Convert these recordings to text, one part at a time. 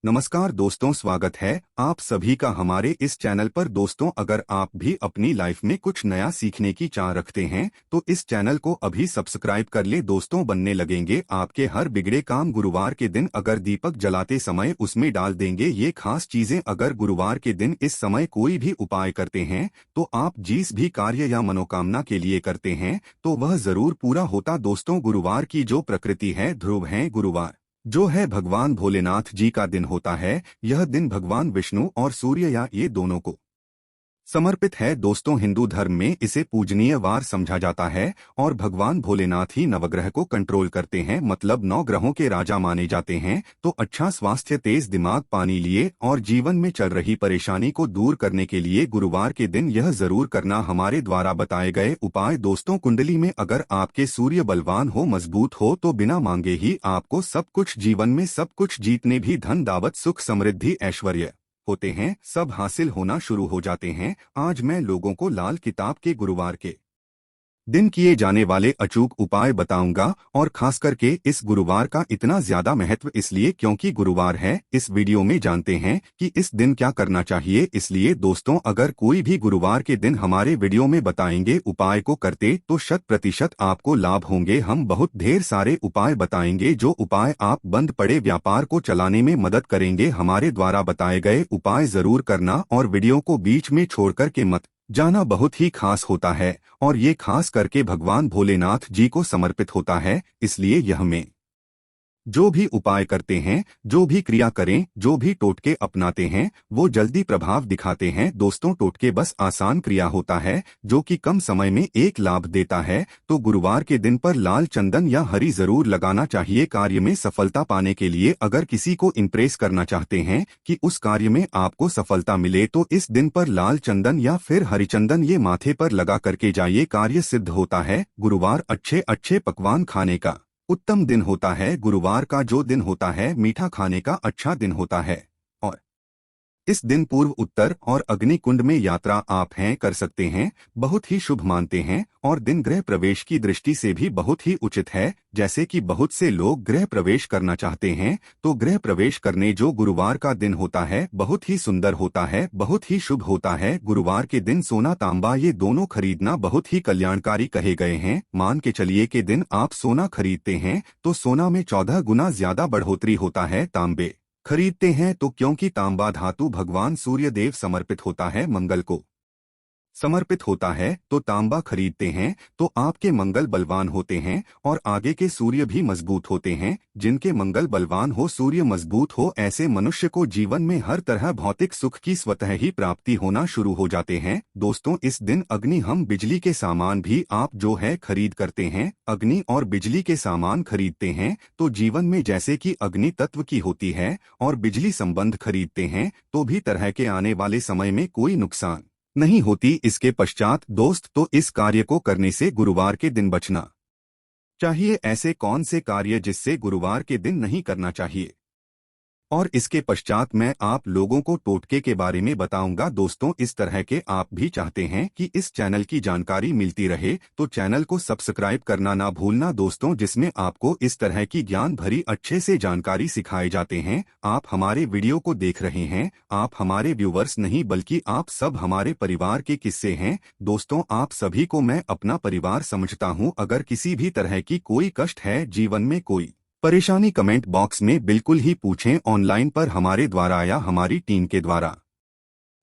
नमस्कार दोस्तों, स्वागत है आप सभी का हमारे इस चैनल पर। दोस्तों, अगर आप भी अपनी लाइफ में कुछ नया सीखने की चाह रखते हैं तो इस चैनल को अभी सब्सक्राइब कर ले। दोस्तों, बनने लगेंगे आपके हर बिगड़े काम। गुरुवार के दिन अगर दीपक जलाते समय उसमें डाल देंगे ये खास चीजें। अगर गुरुवार के दिन इस समय कोई भी उपाय करते हैं तो आप जिस भी कार्य या मनोकामना के लिए करते हैं तो वह जरूर पूरा होता। दोस्तों, गुरुवार की जो प्रकृति है ध्रुव है। गुरुवार जो है भगवान भोलेनाथ जी का दिन होता है। यह दिन भगवान विष्णु और सूर्य या ये दोनों को समर्पित है। दोस्तों, हिंदू धर्म में इसे पूजनीय वार समझा जाता है और भगवान भोलेनाथ ही नवग्रह को कंट्रोल करते हैं, मतलब 9 ग्रहों के राजा माने जाते हैं। तो अच्छा स्वास्थ्य, तेज दिमाग, पानी लिए और जीवन में चल रही परेशानी को दूर करने के लिए गुरुवार के दिन यह जरूर करना हमारे द्वारा बताए गए उपाय। दोस्तों, कुंडली में अगर आपके सूर्य बलवान हो, मजबूत हो तो बिना मांगे ही आपको सब कुछ, जीवन में सब कुछ, जीतने भी, धन दावत, सुख समृद्धि, ऐश्वर्य होते हैं, सब हासिल होना शुरू हो जाते हैं। आज मैं लोगों को लाल किताब के गुरुवार के दिन किए जाने वाले अचूक उपाय बताऊंगा। और खास करके इस गुरुवार का इतना ज्यादा महत्व इसलिए क्योंकि गुरुवार है। इस वीडियो में जानते हैं कि इस दिन क्या करना चाहिए। इसलिए दोस्तों, अगर कोई भी गुरुवार के दिन हमारे वीडियो में बताएंगे उपाय को करते तो 100% आपको लाभ होंगे। हम बहुत ढेर सारे उपाय बताएंगे जो उपाय आप बंद पड़े व्यापार को चलाने में मदद करेंगे। हमारे द्वारा बताए गए उपाय जरूर करना और वीडियो को बीच में छोड़कर के मत जाना। बहुत ही खास होता है और ये खास करके भगवान भोलेनाथ जी को समर्पित होता है। इसलिए यह में जो भी उपाय करते हैं, जो भी क्रिया करें, जो भी टोटके अपनाते हैं वो जल्दी प्रभाव दिखाते हैं। दोस्तों, टोटके बस आसान क्रिया होता है जो कि कम समय में एक लाभ देता है। तो गुरुवार के दिन पर लाल चंदन या हरी जरूर लगाना चाहिए कार्य में सफलता पाने के लिए। अगर किसी को इम्प्रेस करना चाहते हैं कि उस कार्य में आपको सफलता मिले तो इस दिन पर लाल चंदन या फिर हरी चंदन ये माथे पर लगा करके जाइए, कार्य सिद्ध होता है। गुरुवार अच्छे अच्छे पकवान खाने का उत्तम दिन होता है। गुरुवार का जो दिन होता है मीठा खाने का अच्छा दिन होता है और इस दिन पूर्व, उत्तर और अग्नि कुंड में यात्रा आप हैं कर सकते हैं, बहुत ही शुभ मानते हैं। और दिन गृह प्रवेश की दृष्टि से भी बहुत ही उचित है। जैसे कि बहुत से लोग गृह प्रवेश करना चाहते हैं तो गृह प्रवेश करने जो गुरुवार का दिन होता है बहुत ही सुंदर होता है, बहुत ही शुभ होता है। गुरुवार के दिन सोना तांबा ये दोनों खरीदना बहुत ही कल्याणकारी कहे गए हैं। मान के चलिए के दिन आप सोना खरीदते हैं तो सोना में 14 गुना ज्यादा बढ़ोतरी होता है। तांबे खरीदते हैं तो क्योंकि तांबा धातु भगवान सूर्य देव समर्पित होता है, मंगल को समर्पित होता है, तो तांबा खरीदते हैं तो आपके मंगल बलवान होते हैं और आगे के सूर्य भी मजबूत होते हैं। जिनके मंगल बलवान हो, सूर्य मजबूत हो, ऐसे मनुष्य को जीवन में हर तरह भौतिक सुख की स्वतः ही प्राप्ति होना शुरू हो जाते हैं। दोस्तों, इस दिन अग्नि, हम बिजली के सामान भी आप जो है खरीद करते हैं, अग्नि और बिजली के सामान खरीदते हैं तो जीवन में जैसे कि अग्नि तत्व की होती है और बिजली संबंध खरीदते हैं तो भी तरह के आने वाले समय में कोई नुकसान नहीं होती। इसके पश्चात दोस्त, तो इस कार्य को करने से गुरुवार के दिन बचना चाहिए। ऐसे कौन से कार्य जिससे गुरुवार के दिन नहीं करना चाहिए, और इसके पश्चात मैं आप लोगों को टोटके के बारे में बताऊंगा। दोस्तों, इस तरह के आप भी चाहते हैं कि इस चैनल की जानकारी मिलती रहे तो चैनल को सब्सक्राइब करना ना भूलना दोस्तों, जिसमें आपको इस तरह की ज्ञान भरी अच्छे से जानकारी सिखाए जाते हैं। आप हमारे वीडियो को देख रहे हैं, आप हमारे व्यूवर्स नहीं बल्कि आप सब हमारे परिवार के किस्से हैं। दोस्तों, आप सभी को मैं अपना परिवार समझता हूं। अगर किसी भी तरह की कोई कष्ट है, जीवन में कोई परेशानी, कमेंट बॉक्स में बिल्कुल ही पूछें। ऑनलाइन पर हमारे द्वारा या हमारी टीम के द्वारा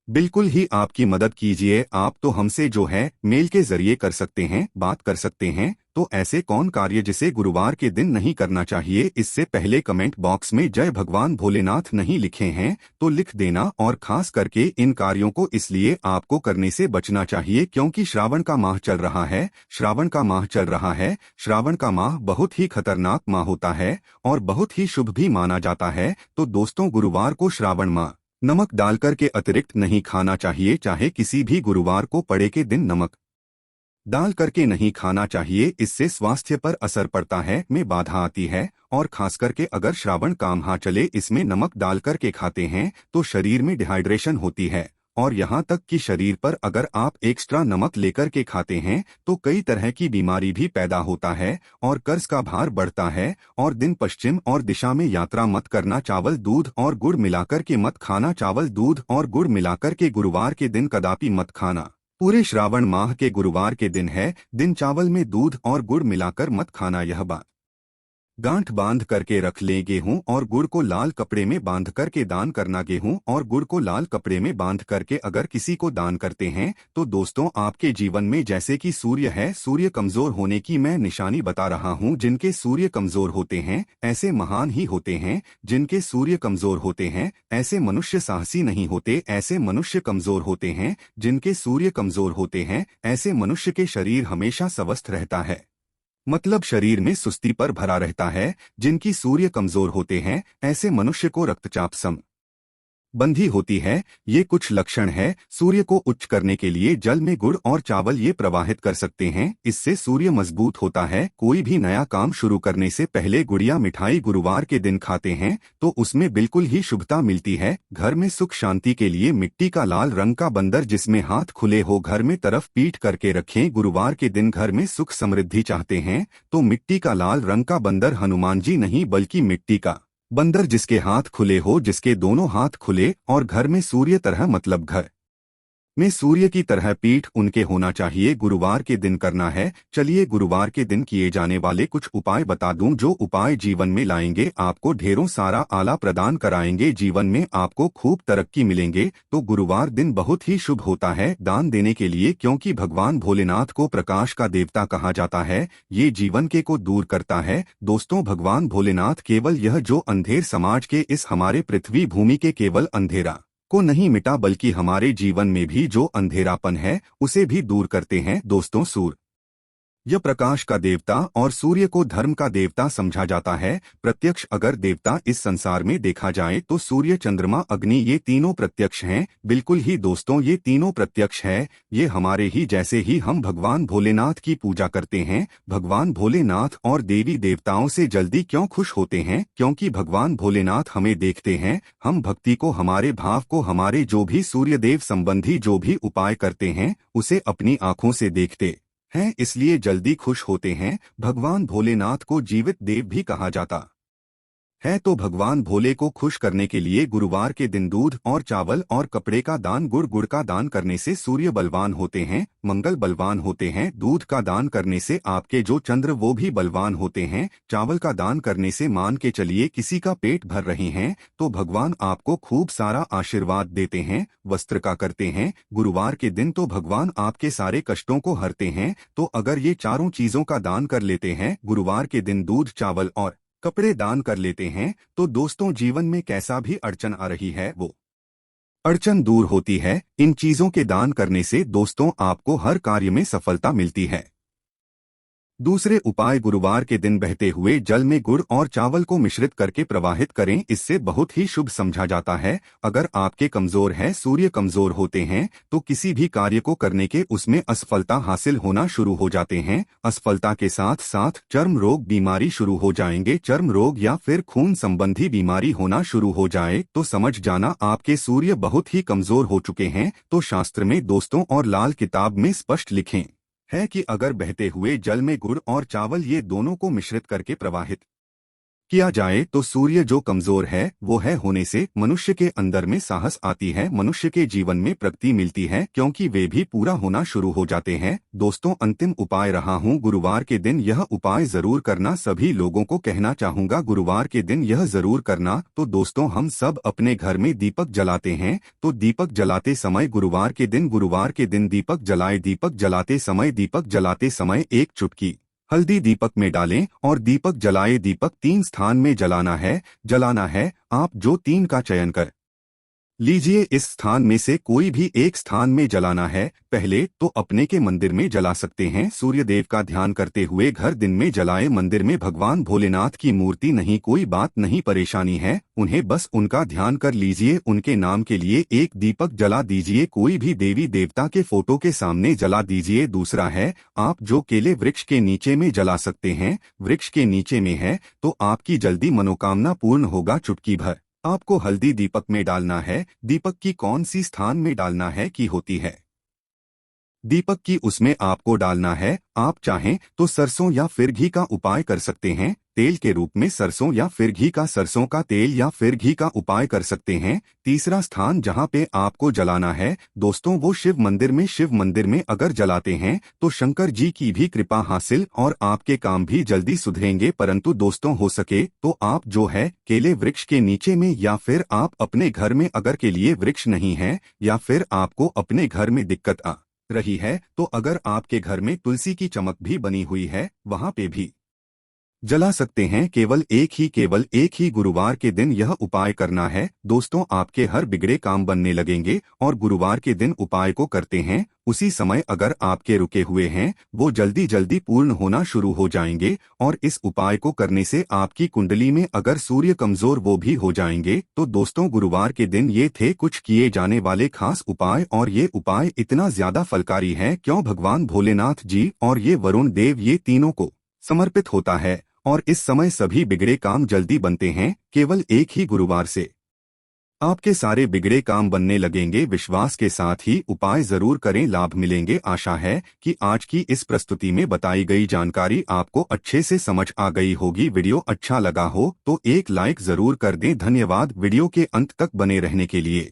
बिल्कुल ही आपकी मदद कीजिए। आप तो हमसे जो है मेल के जरिए कर सकते हैं, बात कर सकते हैं। तो ऐसे कौन कार्य जिसे गुरुवार के दिन नहीं करना चाहिए, इससे पहले कमेंट बॉक्स में जय भगवान भोलेनाथ नहीं लिखे हैं तो लिख देना। और खास करके इन कार्यों को इसलिए आपको करने से बचना चाहिए क्योंकि श्रावण का माह चल रहा है, श्रावण का माह चल रहा है। श्रावण का माह बहुत ही खतरनाक माह होता है और बहुत ही शुभ भी माना जाता है। तो दोस्तों, गुरुवार को श्रावण माह नमक डालकर के अतिरिक्त नहीं खाना चाहिए। चाहे किसी भी गुरुवार को पड़े के दिन नमक डाल करके नहीं खाना चाहिए, इससे स्वास्थ्य पर असर पड़ता है, में बाधा आती है। और खास करके अगर श्रावण का माह चले, इसमें नमक डाल करके खाते हैं तो शरीर में डिहाइड्रेशन होती है और यहाँ तक कि शरीर पर अगर आप एक्स्ट्रा नमक लेकर के खाते हैं तो कई तरह की बीमारी भी पैदा होता है और कर्ज का भार बढ़ता है। और दिन पश्चिम और दिशा में यात्रा मत करना। चावल दूध और गुड़ मिलाकर के मत खाना। चावल दूध और गुड़ मिलाकर के गुरुवार के दिन कदापि मत खाना। पूरे श्रावण माह के गुरुवार के दिन है दिन चावल में दूध और गुड़ मिलाकर मत खाना। यह बात गांठ बांध करके रख ले। गेहूं और गुड़ को लाल कपड़े में बांध करके दान करना। गेहूं और गुड़ को लाल कपड़े में बांध करके अगर किसी को दान करते हैं तो दोस्तों आपके जीवन में जैसे कि सूर्य है, सूर्य कमजोर होने की मैं निशानी बता रहा हूं। जिनके सूर्य कमजोर होते हैं ऐसे महान ही होते हैं। जिनके सूर्य कमजोर होते हैं ऐसे मनुष्य साहसी नहीं होते। ऐसे मनुष्य कमजोर होते हैं। जिनके सूर्य कमजोर होते हैं ऐसे मनुष्य के शरीर हमेशा स्वस्थ रहता है, मतलब शरीर में सुस्ती पर भरा रहता है। जिनकी सूर्य कमजोर होते हैं ऐसे मनुष्य को रक्तचाप बंधी होती है। ये कुछ लक्षण है। सूर्य को उच्च करने के लिए जल में गुड़ और चावल ये प्रवाहित कर सकते हैं। इससे सूर्य मजबूत होता है। कोई भी नया काम शुरू करने से पहले गुड़िया मिठाई गुरुवार के दिन खाते हैं तो उसमें बिल्कुल ही शुभता मिलती है। घर में सुख शांति के लिए मिट्टी का लाल रंग का बंदर जिसमें हाथ खुले हो घर में तरफ पीठ करके रखें। गुरुवार के दिन घर में सुख समृद्धि चाहते हैं तो मिट्टी का लाल रंग का बंदर, हनुमान जी नहीं बल्कि मिट्टी का बंदर जिसके हाथ खुले हो, जिसके दोनों हाथ खुले और घर में सूर्य तरह मतलब घर में सूर्य की तरह पीठ उनके होना चाहिए। गुरुवार के दिन करना है। चलिए गुरुवार के दिन किए जाने वाले कुछ उपाय बता दूं जो उपाय जीवन में लाएंगे आपको ढेरों सारा आला प्रदान कराएंगे। जीवन में आपको खूब तरक्की मिलेंगे। तो गुरुवार दिन बहुत ही शुभ होता है दान देने के लिए, क्योंकि भगवान भोलेनाथ को प्रकाश का देवता कहा जाता है। ये जीवन के को दूर करता है। दोस्तों भगवान भोलेनाथ केवल यह जो अंधेर समाज के इस हमारे पृथ्वी भूमि के केवल अंधेरा को नहीं मिटा बल्कि हमारे जीवन में भी जो अंधेरापन है उसे भी दूर करते हैं। दोस्तों सूर्य यह प्रकाश का देवता और सूर्य को धर्म का देवता समझा जाता है। प्रत्यक्ष अगर देवता इस संसार में देखा जाए तो सूर्य, चंद्रमा, अग्नि ये तीनों प्रत्यक्ष हैं। बिल्कुल ही दोस्तों ये तीनों प्रत्यक्ष है। ये हमारे ही जैसे ही हम भगवान भोलेनाथ की पूजा करते हैं। भगवान भोलेनाथ और देवी देवताओं से जल्दी क्यों खुश होते हैं? क्योंकि भगवान भोलेनाथ हमें देखते हैं। हम भक्ति को, हमारे भाव को, हमारे जो भी सूर्यदेव संबंधी जो भी उपाय करते हैं उसे अपनी आंखों से देखते हैं, इसलिए जल्दी खुश होते हैं। भगवान भोलेनाथ को जीवित देव भी कहा जाता है। तो भगवान भोले को खुश करने के लिए गुरुवार के दिन दूध और चावल और कपड़े का दान, गुड़ का दान करने से सूर्य बलवान होते हैं, मंगल बलवान होते हैं। दूध का दान करने से आपके जो चंद्र वो भी बलवान होते हैं। चावल का दान करने से मान के चलिए किसी का पेट भर रहे हैं तो भगवान आपको खूब सारा आशीर्वाद देते हैं। वस्त्र का करते हैं गुरुवार के दिन तो भगवान आपके सारे कष्टों को हरते हैं। तो अगर ये चारों चीजों का दान कर लेते हैं, गुरुवार के दिन दूध, चावल और कपड़े दान कर लेते हैं, तो दोस्तों जीवन में कैसा भी अड़चन आ रही है वो अड़चन दूर होती है। इन चीजों के दान करने से दोस्तों आपको हर कार्य में सफलता मिलती है। दूसरे उपाय, गुरुवार के दिन बहते हुए जल में गुड़ और चावल को मिश्रित करके प्रवाहित करें। इससे बहुत ही शुभ समझा जाता है। अगर आपके कमजोर है, सूर्य कमजोर होते हैं तो किसी भी कार्य को करने के उसमें असफलता हासिल होना शुरू हो जाते हैं। असफलता के साथ साथ चर्म रोग, बीमारी शुरू हो जाएंगे। चर्म रोग या फिर खून संबंधी बीमारी होना शुरू हो जाए तो समझ जाना आपके सूर्य बहुत ही कमजोर हो चुके हैं। तो शास्त्र में दोस्तों और लाल किताब में स्पष्ट लिखें है कि अगर बहते हुए जल में गुड़ और चावल ये दोनों को मिश्रित करके प्रवाहित किया जाए तो सूर्य जो कमजोर है वो है होने से मनुष्य के अंदर में साहस आती है, मनुष्य के जीवन में प्रगति मिलती है, क्योंकि वे भी पूरा होना शुरू हो जाते हैं। दोस्तों अंतिम उपाय रहा हूँ गुरुवार के दिन यह उपाय जरूर करना। सभी लोगों को कहना चाहूंगा गुरुवार के दिन यह जरूर करना। तो दोस्तों हम सब अपने घर में दीपक जलाते हैं, तो दीपक जलाते समय गुरुवार के दिन दीपक जलाते समय एक चुटकी हल्दी दीपक में डालें और दीपक जलाए। दीपक 3 स्थान में जलाना है। आप जो 3 का चयन कर लीजिए। इस स्थान में से कोई भी एक स्थान में जलाना है। पहले तो अपने के मंदिर में जला सकते हैं, सूर्य देव का ध्यान करते हुए घर दिन में जलाए। मंदिर में भगवान भोलेनाथ की मूर्ति नहीं, कोई बात नहीं, परेशानी है उन्हें बस उनका ध्यान कर लीजिए, उनके नाम के लिए एक दीपक जला दीजिए। कोई भी देवी देवता के फोटो के सामने जला दीजिए। दूसरा है आप जो केले वृक्ष के नीचे में जला सकते हैं, वृक्ष के नीचे में है तो आपकी जल्दी मनोकामना पूर्ण होगा। चुटकी भर आपको हल्दी दीपक में डालना है। दीपक की कौन सी स्थान में डालना है की होती है। दीपक की उसमें आपको डालना है। आप चाहें तो सरसों या फिर घी का उपाय कर सकते हैं। तेल के रूप में सरसों या फिर घी का, सरसों का तेल या फिर घी का उपाय कर सकते हैं। तीसरा स्थान जहां पे आपको जलाना है दोस्तों, वो शिव मंदिर में। शिव मंदिर में अगर जलाते हैं तो शंकर जी की भी कृपा हासिल और आपके काम भी जल्दी सुधरेंगे। परंतु दोस्तों हो सके तो आप जो है केले वृक्ष के नीचे में, या फिर आप अपने घर में अगर के लिए वृक्ष नहीं है, या फिर आपको अपने घर में दिक्कत आ रही है, तो अगर आपके घर में तुलसी की चमक भी बनी हुई है वहां पे भी जला सकते हैं। केवल एक ही गुरुवार के दिन यह उपाय करना है दोस्तों। आपके हर बिगड़े काम बनने लगेंगे और गुरुवार के दिन उपाय को करते हैं उसी समय अगर आपके रुके हुए हैं वो जल्दी जल्दी पूर्ण होना शुरू हो जाएंगे। और इस उपाय को करने से आपकी कुंडली में अगर सूर्य कमजोर वो भी हो जाएंगे। तो दोस्तों गुरुवार के दिन ये थे कुछ किए जाने वाले खास उपाय, और ये उपाय इतना ज्यादा फलकारी है क्यों भगवान भोलेनाथ जी और ये वरुण देव ये तीनों को समर्पित होता है। और इस समय सभी बिगड़े काम जल्दी बनते हैं। केवल एक ही गुरुवार से आपके सारे बिगड़े काम बनने लगेंगे। विश्वास के साथ ही उपाय जरूर करें, लाभ मिलेंगे। आशा है कि आज की इस प्रस्तुति में बताई गई जानकारी आपको अच्छे से समझ आ गई होगी। वीडियो अच्छा लगा हो तो एक लाइक जरूर कर दें। धन्यवाद वीडियो के अंत तक बने रहने के लिए।